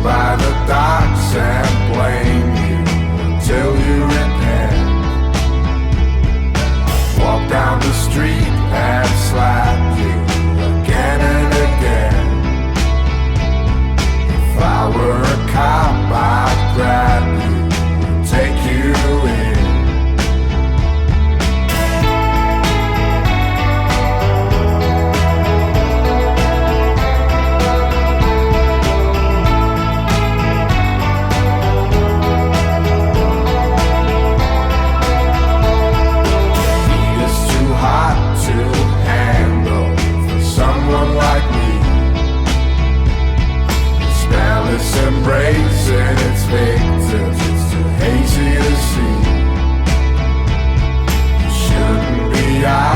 by the docks and blame you until you repent. Walk down the street and slap you again and again. If I were a cop, I'd grab you and take you in. Embracing its victims, it's too hazy to see. You shouldn't be out